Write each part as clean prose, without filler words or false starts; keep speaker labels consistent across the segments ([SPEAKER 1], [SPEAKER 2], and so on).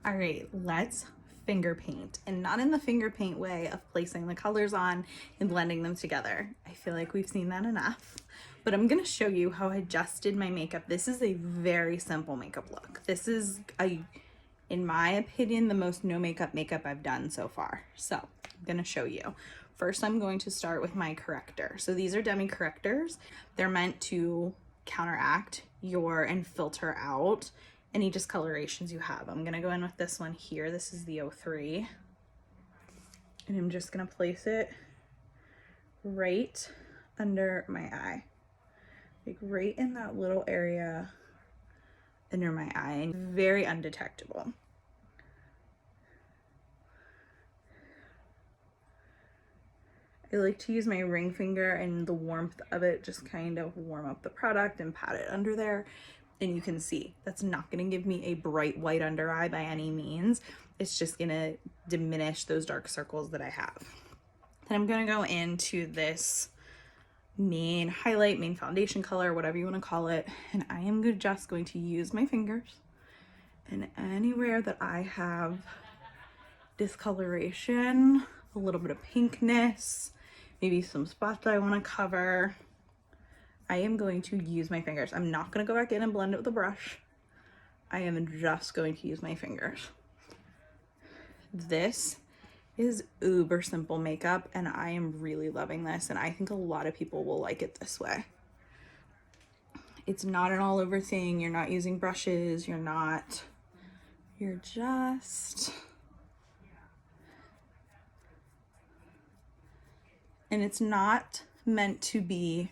[SPEAKER 1] All right, let's finger paint, and not in the finger paint way of placing the colors on and blending them together. I feel like we've seen that enough, but I'm gonna show you how I adjusted my makeup. This is a very simple makeup look. This is, in my opinion, the most no makeup I've done so far. So I'm gonna show you. First, I'm going to start with my corrector. So these are demi correctors. They're meant to counteract and filter out any discolorations you have. I'm gonna go in with this one here. This is the 03. And I'm just gonna place it right under my eye. Like right in that little area under my eye, and very undetectable. I like to use my ring finger and the warmth of it just kind of warm up the product and pat it under there. And you can see that's not going to give me a bright white under eye by any means. It's just going to diminish those dark circles that I have. Then I'm going to go into this main highlight, main foundation color, whatever you want to call it. And I am just going to use my fingers, and anywhere that I have discoloration, a little bit of pinkness, maybe some spots that I want to cover, I am going to use my fingers. I'm not going to go back in and blend it with a brush. I am just going to use my fingers. This is uber simple makeup, and I am really loving this, and I think a lot of people will like it this way. It's not an all over thing. You're not using brushes. You're just, and it's not meant to be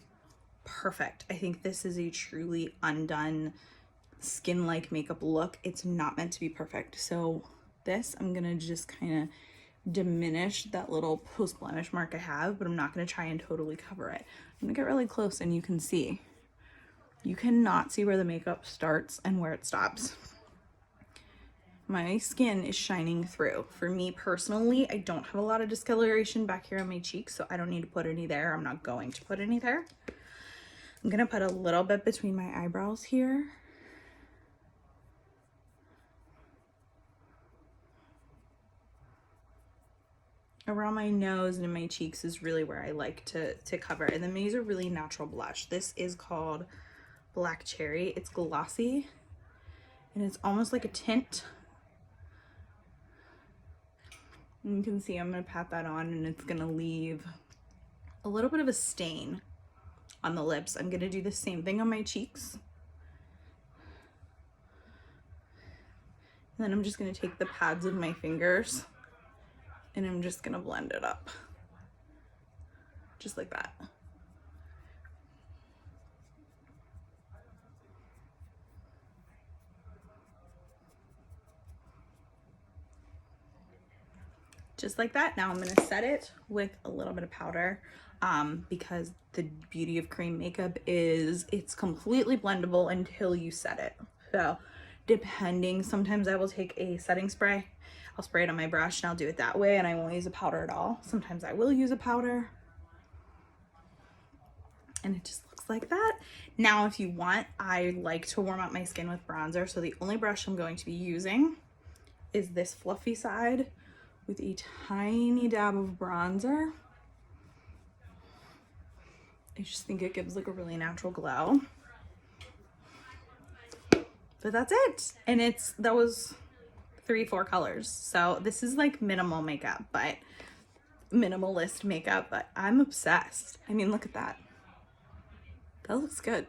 [SPEAKER 1] perfect. I think this is a truly undone skin-like makeup look. It's not meant to be perfect. So this, I'm gonna just kind of diminish that little post blemish mark I have, but I'm not gonna try and totally cover it. I'm gonna get really close, and you can see. You cannot see where the makeup starts and where it stops. My skin is shining through. For me personally, I don't have a lot of discoloration back here on my cheeks, so I don't need to put any there. I'm not going to put any there. I'm gonna put a little bit between my eyebrows here. Around my nose and in my cheeks is really where I like to cover. And then I'm gonna use a really natural blush. This is called Black Cherry. It's glossy, and it's almost like a tint. And you can see I'm gonna pat that on, and it's gonna leave a little bit of a stain on the lips. I'm gonna do the same thing on my cheeks. And then I'm just gonna take the pads of my fingers, and I'm just gonna blend it up. Just like that. Just like that. Now I'm gonna set it with a little bit of powder, because the beauty of cream makeup is it's completely blendable until you set it. So depending, sometimes I will take a setting spray, I'll spray it on my brush, and I'll do it that way, and I won't use a powder at all. Sometimes I will use a powder, and it just looks like that. Now, if you want, I like to warm up my skin with bronzer, so the only brush I'm going to be using is this fluffy side with a tiny dab of bronzer. I just think it gives like a really natural glow. But that's it. And it's those 3-4 colors. So this is like minimal makeup, but minimalist makeup, but I'm obsessed. I mean, look at that. That looks good.